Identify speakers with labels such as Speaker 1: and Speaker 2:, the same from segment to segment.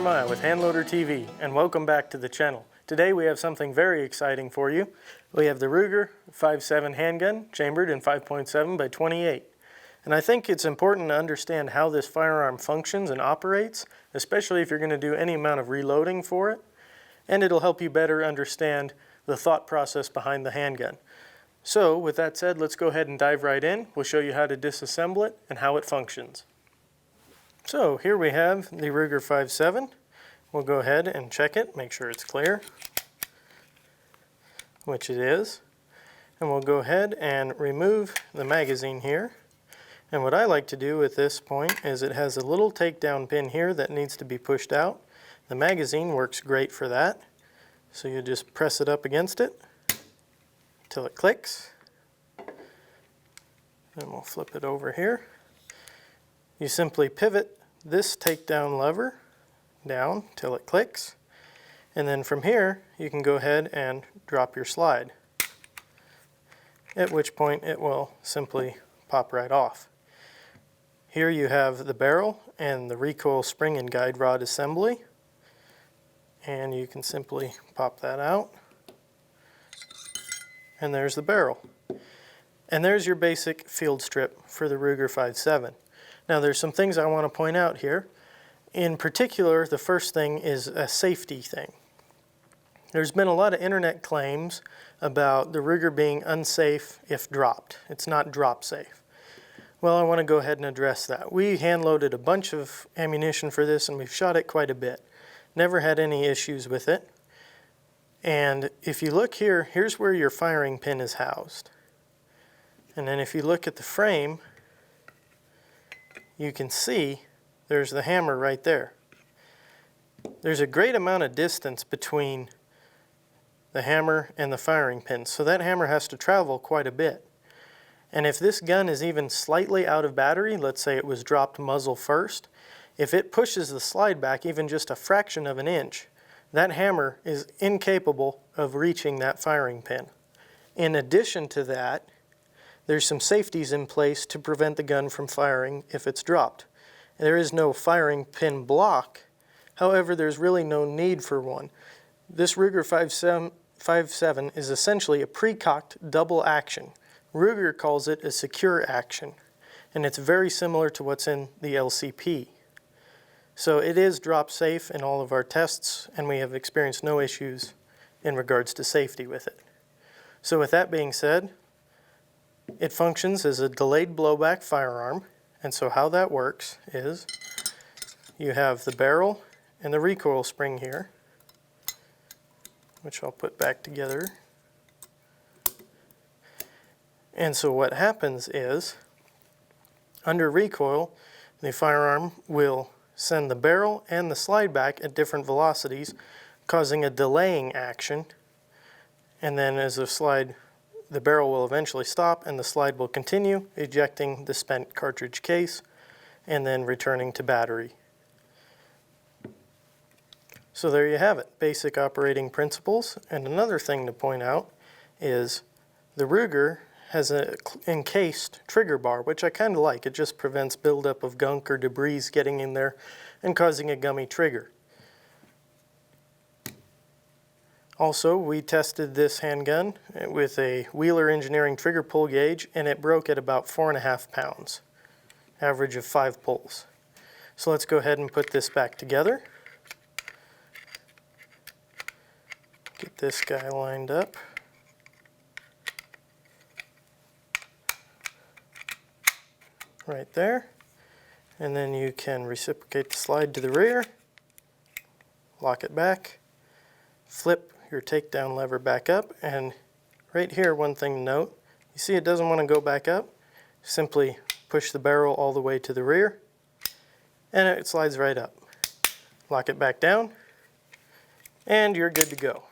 Speaker 1: Jeremiah with Handloader TV, and welcome back to the channel. Today we have something very exciting for you. We have the Ruger 5.7 handgun, chambered in 5.7 by 28. And I think it's important to understand how this firearm functions and operates, especially if you're going to do any amount of reloading for it. And it'll help you better understand the thought process behind the handgun. So with that said, let's go ahead and dive right in. We'll show you how to disassemble it and how it functions. So here we have the Ruger 5.7. We'll go ahead and check it, make sure it's clear, which it is. And we'll go ahead and remove the magazine here. And what I like to do at this point is it has a little takedown pin here that needs to be pushed out. The magazine works great for that. So you just press it up against it until it clicks. Then we'll flip it over here. You simply pivot this takedown lever down till it clicks, and then from here you can go ahead and drop your slide, at which point it will simply pop right off. Here you have the barrel and the recoil spring and guide rod assembly, and you can simply pop that out, and there's the barrel. And there's your basic field strip for the Ruger 5.7. Now there's some things I want to point out here. In particular, the first thing is a safety thing. There's been a lot of internet claims about the Ruger being unsafe if dropped. It's not drop safe. Well, I want to go ahead and address that. We hand loaded a bunch of ammunition for this and we've shot it quite a bit. Never had any issues with it. And if you look here, here's where your firing pin is housed. And then if you look at the frame, you can see there's the hammer right there. There's a great amount of distance between the hammer and the firing pin, so that hammer has to travel quite a bit. And if this gun is even slightly out of battery, let's say it was dropped muzzle first, if it pushes the slide back even just a fraction of an inch, that hammer is incapable of reaching that firing pin. In addition to that, there's some safeties in place to prevent the gun from firing if it's dropped. There is no firing pin block, however there's really no need for one. This Ruger 5.7 is essentially a pre-cocked double action. Ruger calls it a secure action, and it's very similar to what's in the LCP. So it is drop safe in all of our tests, and we have experienced no issues in regards to safety with it. So with that being said, it functions as a delayed blowback firearm, and so how that works is you have the barrel and the recoil spring here, which I'll put back together. And so what happens is, under recoil, the firearm will send the barrel and the slide back at different velocities, causing a delaying action, and then as the barrel will eventually stop and the slide will continue, ejecting the spent cartridge case and then returning to battery. So there you have it, basic operating principles. And another thing to point out is the Ruger has an encased trigger bar, which I kind of like. It just prevents buildup of gunk or debris getting in there and causing a gummy trigger. Also, we tested this handgun with a Wheeler Engineering trigger pull gauge, and it broke at about 4.5 pounds, average of 5 pulls. So let's go ahead and put this back together. Get this guy lined up. Right there. And then you can reciprocate the slide to the rear, lock it back, flip your takedown lever back up, and right here, one thing to note, you see it doesn't want to go back up. Simply push the barrel all the way to the rear, and it slides right up. Lock it back down, and you're good to go.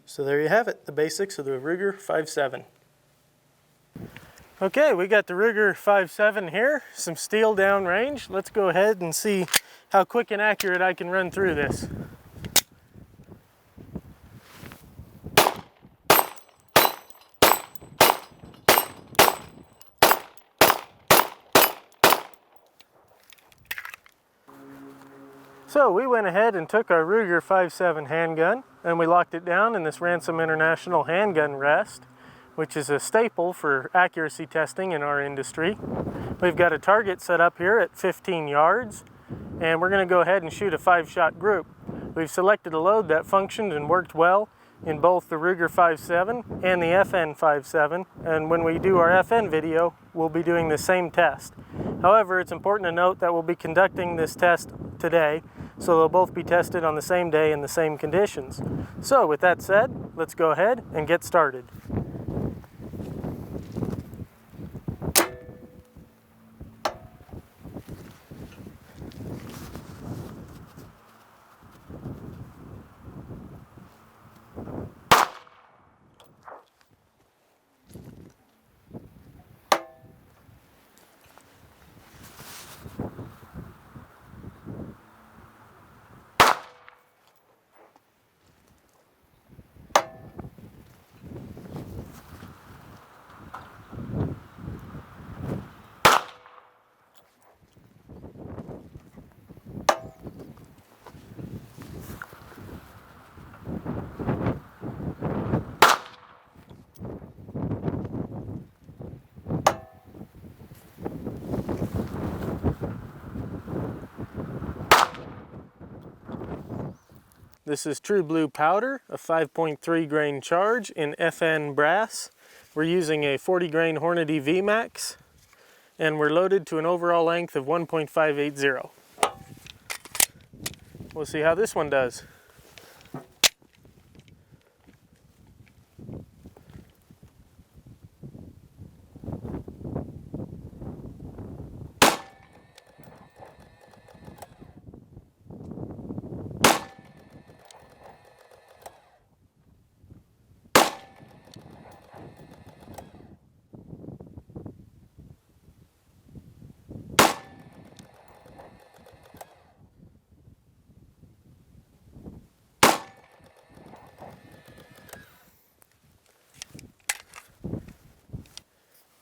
Speaker 1: So there you have it, the basics of the Ruger 5.7. Okay, we got the Ruger 5.7 here, some steel downrange. Let's go ahead and see how quick and accurate I can run through this. So we went ahead and took our Ruger 5.7 handgun and we locked it down in this Ransom International handgun rest, which is a staple for accuracy testing in our industry. We've got a target set up here at 15 yards and we're going to go ahead and shoot a 5-shot group. We've selected a load that functioned and worked well in both the Ruger 5.7 and the FN 5.7, and when we do our FN video, we'll be doing the same test. However, it's important to note that we'll be conducting this test today, so they'll both be tested on the same day in the same conditions. So with that said, let's go ahead and get started. This is True Blue powder, a 5.3 grain charge in FN brass. We're using a 40 grain Hornady VMAX, and we're loaded to an overall length of 1.580. We'll see how this one does.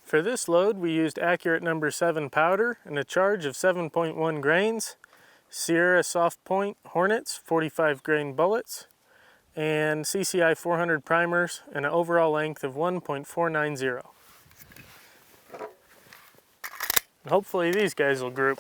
Speaker 1: For this load, we used accurate number 7 powder and a charge of 7.1 grains, Sierra Soft Point Hornets 45 grain bullets, and CCI 400 primers, and an overall length of 1.490. Hopefully these guys will group.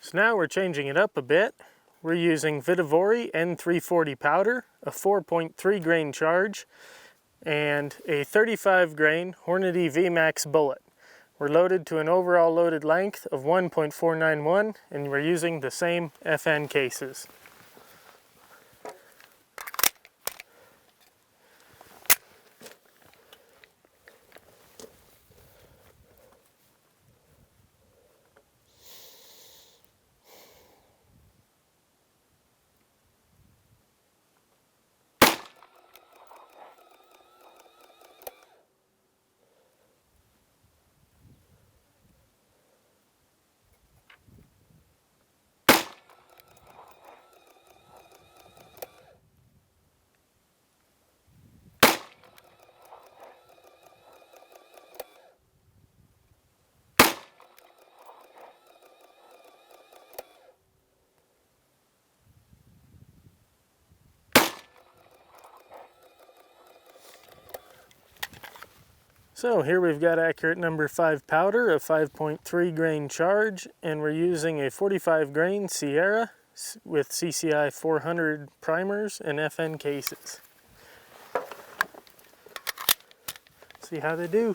Speaker 1: So now we're changing it up a bit. We're using Vitavori N340 powder, a 4.3 grain charge, and a 35 grain Hornady VMAX bullet. We're loaded to an overall loaded length of 1.491, and we're using the same FN cases. So here we've got accurate number 5 powder, a 5.3 grain charge, and we're using a 45 grain Sierra with CCI 400 primers and FN cases. See how they do.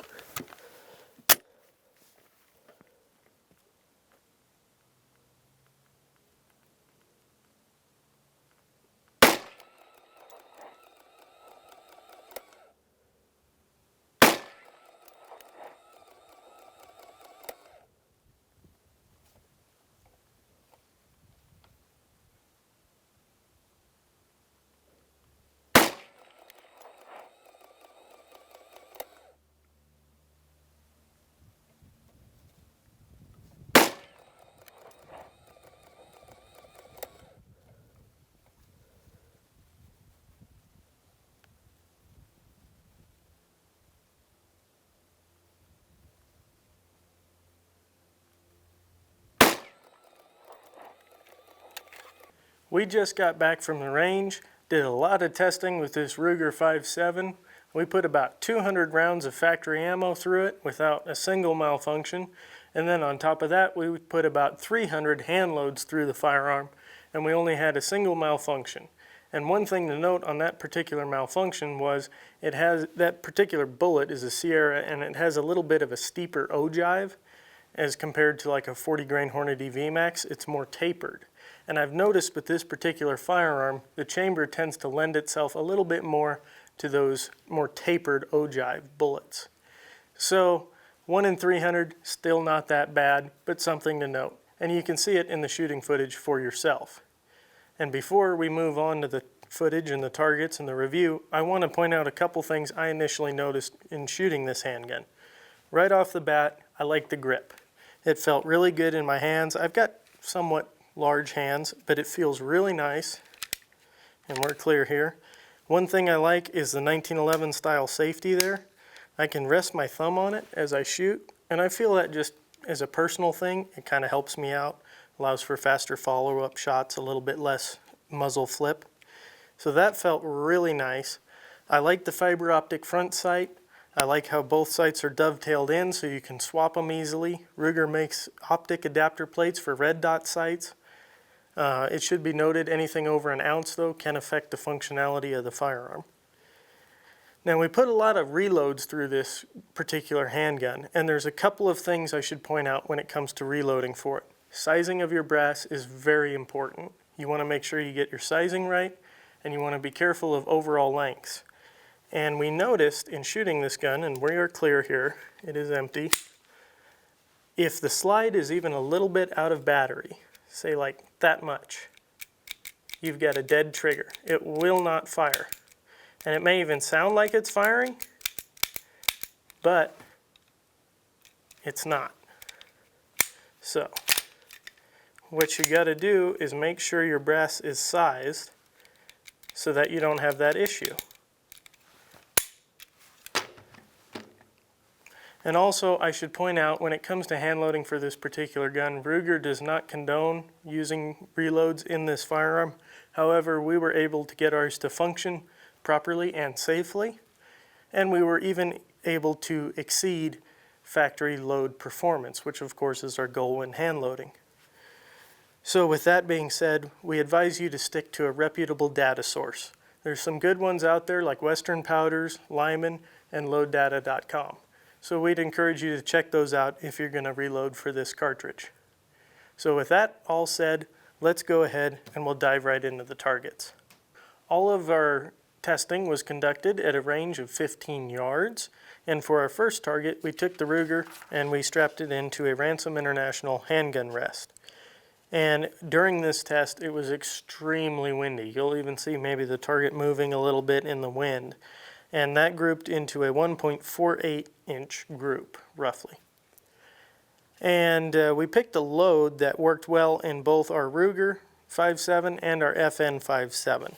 Speaker 1: We just got back from the range, did a lot of testing with this Ruger 5.7. We put about 200 rounds of factory ammo through it without a single malfunction. And then on top of that, we put about 300 hand loads through the firearm, and we only had a single malfunction. And one thing to note on that particular malfunction was that particular bullet is a Sierra, and it has a little bit of a steeper ogive as compared to like a 40 grain Hornady VMAX. It's more tapered. And I've noticed with this particular firearm, the chamber tends to lend itself a little bit more to those more tapered ogive bullets. So 1 in 300, still not that bad, but something to note. And you can see it in the shooting footage for yourself. And before we move on to the footage and the targets and the review, I want to point out a couple things I initially noticed in shooting this handgun. Right off the bat, I like the grip. It felt really good in my hands. I've got somewhat large hands, but it feels really nice, and we're clear here. One thing I like is the 1911 style safety there. I can rest my thumb on it as I shoot, and I feel that just as a personal thing, it kind of helps me out, allows for faster follow-up shots, a little bit less muzzle flip. So that felt really nice. I like the fiber optic front sight. I like how both sights are dovetailed in so you can swap them easily. Ruger makes optic adapter plates for red dot sights. It should be noted anything over an ounce though can affect the functionality of the firearm. Now we put a lot of reloads through this particular handgun, and there's a couple of things I should point out when it comes to reloading for it. Sizing of your brass is very important. You want to make sure you get your sizing right, and you want to be careful of overall lengths. And we noticed in shooting this gun, and we are clear here, it is empty, if the slide is even a little bit out of battery, say like that much, you've got a dead trigger. It will not fire. And it may even sound like it's firing, but it's not. So what you got to do is make sure your brass is sized so that you don't have that issue. And also, I should point out, when it comes to hand loading for this particular gun, Ruger does not condone using reloads in this firearm. However, we were able to get ours to function properly and safely, and we were even able to exceed factory load performance, which of course is our goal when hand loading. So with that being said, we advise you to stick to a reputable data source. There's some good ones out there like Western Powders, Lyman, and LoadData.com. So we'd encourage you to check those out if you're going to reload for this cartridge. So with that all said, let's go ahead and we'll dive right into the targets. All of our testing was conducted at a range of 15 yards, and for our first target we took the Ruger and we strapped it into a Ransom International handgun rest. And during this test it was extremely windy. You'll even see maybe the target moving a little bit in the wind. And that grouped into a 1.48 inch group, roughly. And we picked a load that worked well in both our Ruger 5.7 and our FN 5.7.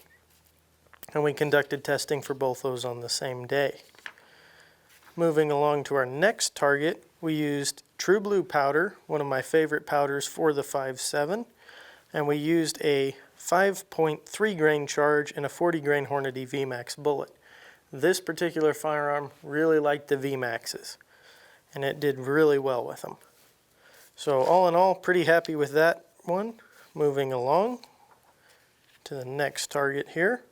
Speaker 1: And we conducted testing for both those on the same day. Moving along to our next target, we used True Blue powder, one of my favorite powders for the 5.7. And we used a 5.3 grain charge and a 40 grain Hornady VMAX bullet. this particular firearm really liked the VMAXs, and it did really well with them. So all in all, pretty happy with that one. Moving along to the next target here,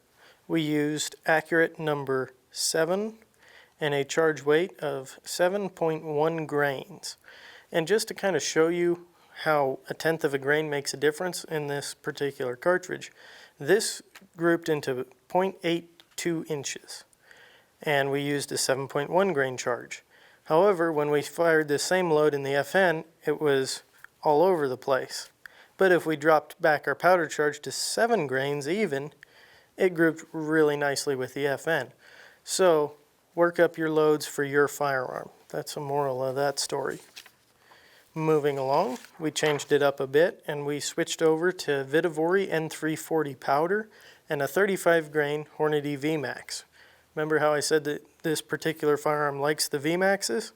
Speaker 1: we used accurate number 7 and a charge weight of 7.1 grains. And just to kind of show you how 1/10 of a grain makes a difference in this particular cartridge, this grouped into 0.82 inches, and we used a 7.1 grain charge. However, when we fired the same load in the FN, it was all over the place. But if we dropped back our powder charge to 7 grains even, it grouped really nicely with the FN. So work up your loads for your firearm. That's the moral of that story. Moving along, we changed it up a bit and we switched over to Vitavori N340 powder and a 35 grain Hornady VMAX. Remember how I said that this particular firearm likes the VMAXs?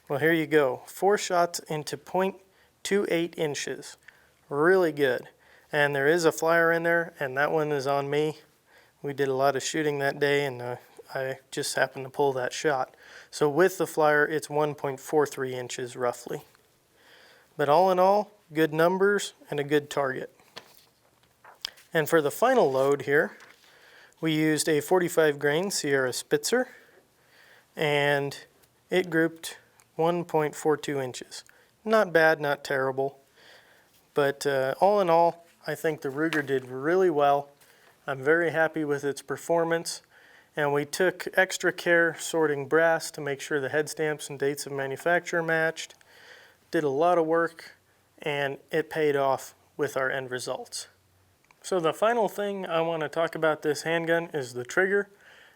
Speaker 1: Well, here you go. 4 shots into 0.28 inches. Really good. And there is a flyer in there, and that one is on me. We did a lot of shooting that day, and I just happened to pull that shot. So with the flyer, it's 1.43 inches roughly. But all in all, good numbers and a good target. And for the final load here, we used a 45 grain Sierra Spitzer, and it grouped 1.42 inches. Not bad, not terrible, but all in all, I think the Ruger did really well. I'm very happy with its performance, and we took extra care sorting brass to make sure the head stamps and dates of manufacture matched. Did a lot of work, and it paid off with our end results. So the final thing I want to talk about this handgun is the trigger.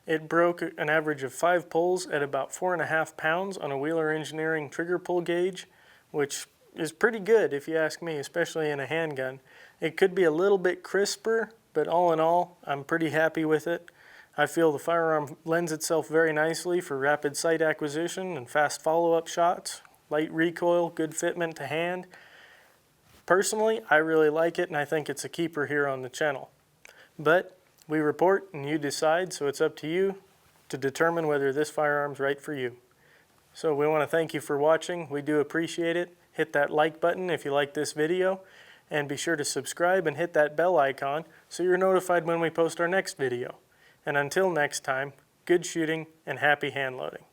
Speaker 1: It broke an average of 5 pulls at about 4.5 pounds on a Wheeler Engineering trigger pull gauge, which is pretty good if you ask me, especially in a handgun. It could be a little bit crisper, but all in all, I'm pretty happy with it. I feel the firearm lends itself very nicely for rapid sight acquisition and fast follow-up shots, light recoil, good fitment to hand. Personally, I really like it, and I think it's a keeper here on the channel. But we report and you decide, so it's up to you to determine whether this firearm's right for you. So we want to thank you for watching. We do appreciate it. Hit that like button if you like this video, and be sure to subscribe and hit that bell icon so you're notified when we post our next video. And until next time, good shooting and happy hand loading.